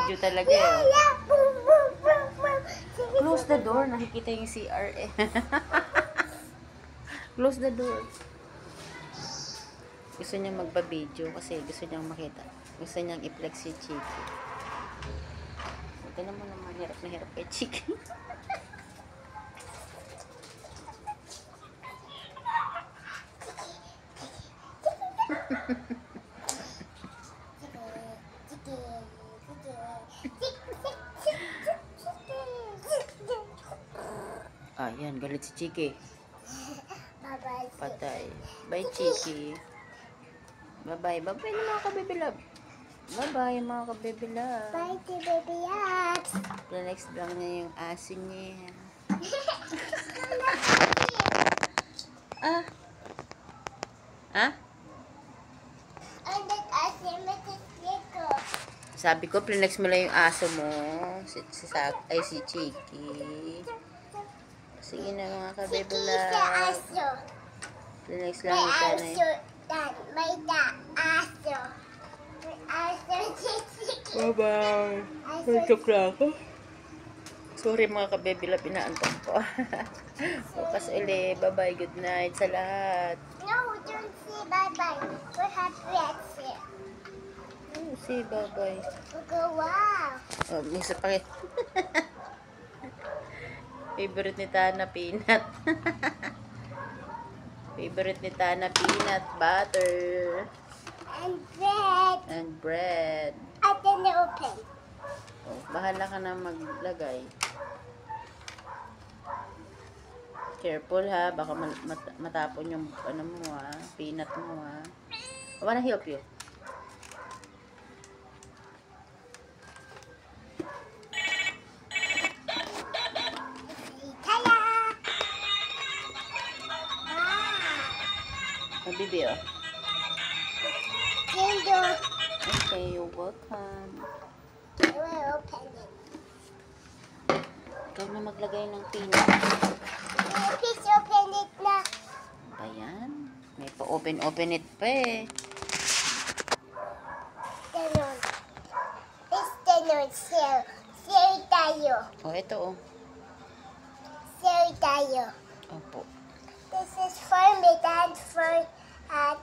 Video talaga eh. Close the door. Nakikita yung CR eh. Close the door. Gusto niyang magpa-video kasi gusto niyang makita. Gusto niyang i-flex si Chiki. Ito naman hirap na hirap kay Chiki. Yan, galit si Chiki. Patay. Bye, Chiki. Bye-bye. Bye-bye na mga ka-baby love. Bye-bye mga ka-baby love. Bye to baby loves. Next lang niya yung aso niya. Ah? Ha? Sabi ko, plinex mo lang yung aso mo. Si Chiki. Sige na mga ka-baby love. Plinex lang ito na yun. Bye-bye. Nagtok lang ako. Sorry mga ka-baby love, inaantok ko. Bukas uli. Bye-bye. Good night sa lahat. No, don't say bye-bye. We have friends here. Say bye-bye. Go wow. Oh, may isa pa rin. Favorite ni Tana, peanut. Favorite ni Tana, peanut butter. And bread. And bread. At then open. Oh, bahala ka na maglagay. Careful ha, baka matapon yung ano mo ha, peanut mo ha. I wanna help you. Bibi, oh. Okay, you're welcome. I will open it. Ikaw na maglagay ng peanut. Please open it na. Ayan. May pa-open it pa eh. Ganon. It's ganon. Sir tayo. Oh, ito oh. Sir tayo. Opo. This is for me and for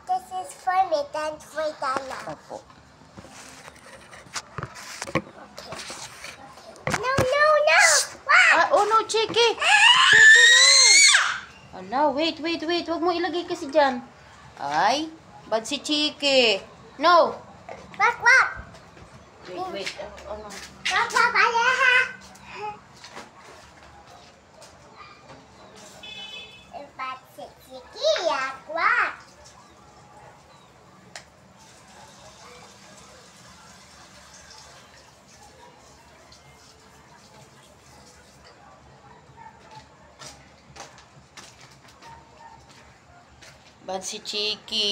this is for me and for Dana. Opo. Okay. No, no, no! Wow! Oh no, Chiki! Chiki, no! Ala, wait. Huwag mo ilagay kasi dyan. Ay, bad si Chiki. No! Wak! Wait. Ano? Wak, palaha! Bad si Chiki, wak! Bad si Chiki.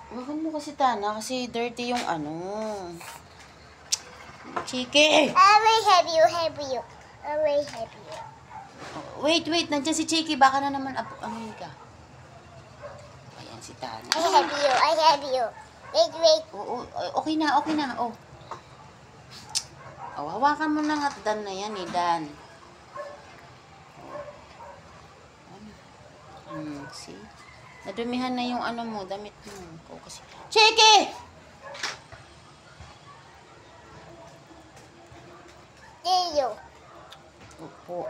Huwag mo kasi Tana, kasi dirty yung ano. Chiki! I will help you. I will help you. Wait, nandiyan si Chiki. Baka na naman amoy ka. Ayan si Tana. I help you. Wait. Oo, okay na. Oh, hawakan mo na nga. Dan na yan eh, Dan. See? Nadumihan na yung ano mo, damit mo. Oh, kasi... Chiki! Tayo. Opo.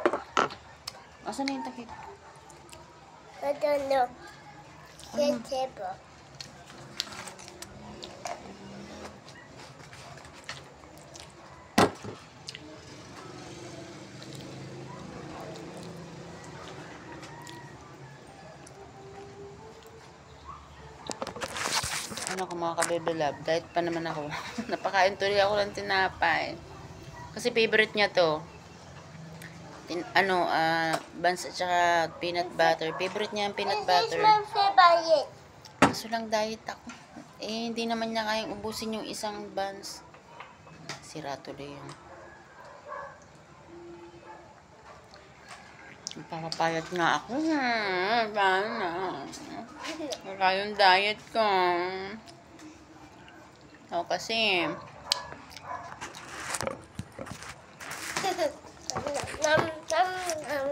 Asan na yung takip? I don't know. The table. Ano ko mga ka-baby love, diet pa naman ako. Napakain tuloy ako ng tinapay. Kasi favorite niya to. Buns at saka peanut butter. Favorite niya ang peanut butter. This is my favorite. Kaso lang diet ako. Eh, hindi naman niya kayang ubusin yung isang buns. Sira tuloy yun. Papapayat nga ako. Paano? Wala yung diet ko. O kasi, Nom, nom, nom.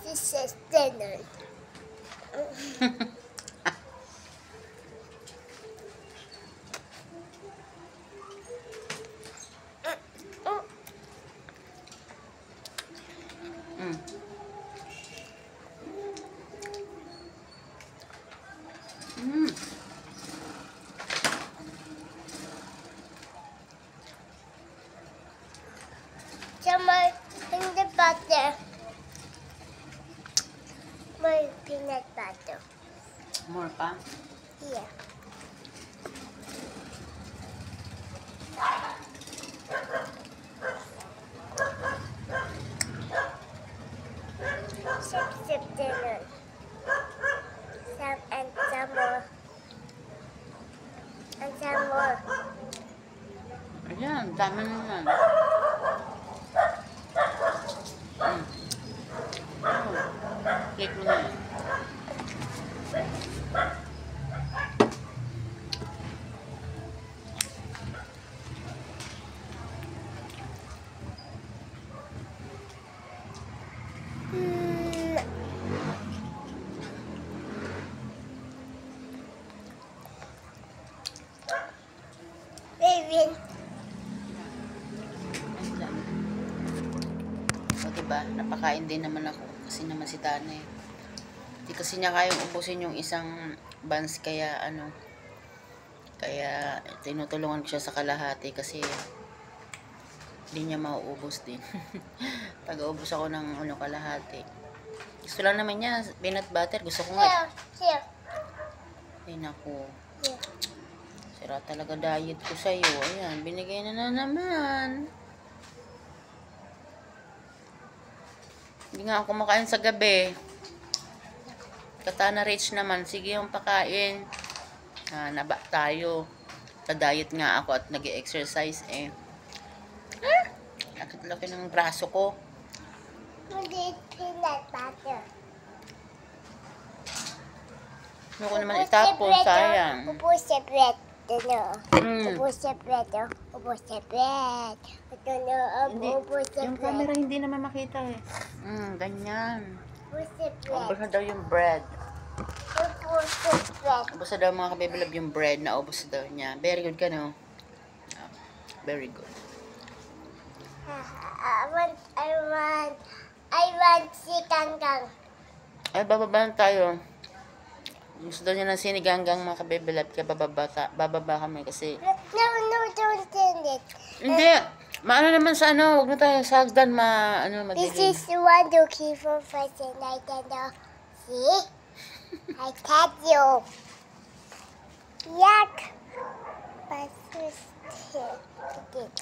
This is dinner. mm. Mm. Some peanut butter. More peanut butter. More pa? Here. Sip dinner. Some and some more. And some more. Ayan, dami naman. Mm. Oh, click mo na yan. Baby. Ayan. O diba, napakain din naman ako. Kasi naman si Tana eh. Hindi kasi niya kayang ubusin yung isang buns, kaya ano, kaya tinutulungan ko siya sa kalahati kasi hindi niya mauubos din. Taga-ubos ako ng ano, kalahati. Gusto lang naman niya peanut butter. Gusto ko nga. Here. Ay naku, Here. sira talaga diet ko sa'yo. Ayan, binigay na naman. Hindi nga ako kumakain sa gabi. Katana Rich naman, sige yung pakain. Naba tayo. Sa diet nga ako at nag-exercise eh. Laki ng braso ko. Hindi peanut butter. Ano ko naman itapon, sayang. Ubus sa bread. Ito. Mm. Ubus sa bread. Ubus sa bread. Ito na. Hindi, Ubus sa yung bread. camera hindi naman makita eh. Ganyan. Ubus sa Ubus bread. na daw yung bread. Ubus sa bread. Ubus na daw mga kabibilab yung bread na ubus daw niya. Very good ka, no? Very good. I want si Kangkang. Ay, bababa na tayo. Gusto daw niya ng siniganggang mga kabibilab. Kaya bababa kami kasi... No, don't send it. Hindi. Maano naman sa ano, huwag na tayo sa hagdan, This madilim. is the one to keep for first and I can know. See? I tell you. Yuck.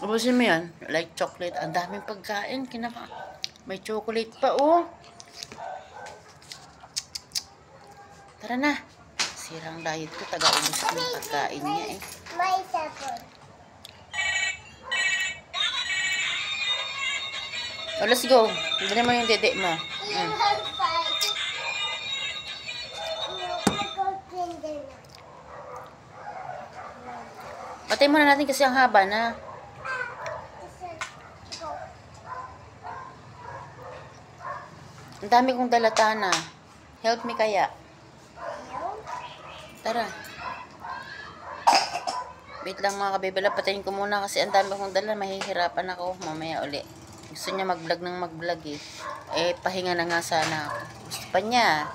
Ubusin mo yan. Like chocolate. Ang daming pagkain. May chocolate pa, oh. Tara na. Sirang diet ko. Taga-ubos ko yung pagkain niya, eh. My cellphone. Oh, let's go. Dali mo yung dede mo. You have fight. Patay muna natin kasi ang haba na. Ang dami kong dalatana. Help me kaya. Tara. Wait lang mga kabibila. Patayin ko muna kasi ang dami kong dala. Mahihirapan ako. Mamaya uli. Gusto niya mag-vlog ng mag-vlog eh. Pahinga na nga sana ako. Gusto pa niya.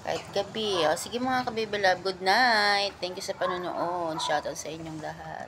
Kahit gabi. O, sige mga kabibila. Good night. Thank you sa panonood. Shoutout sa inyong lahat.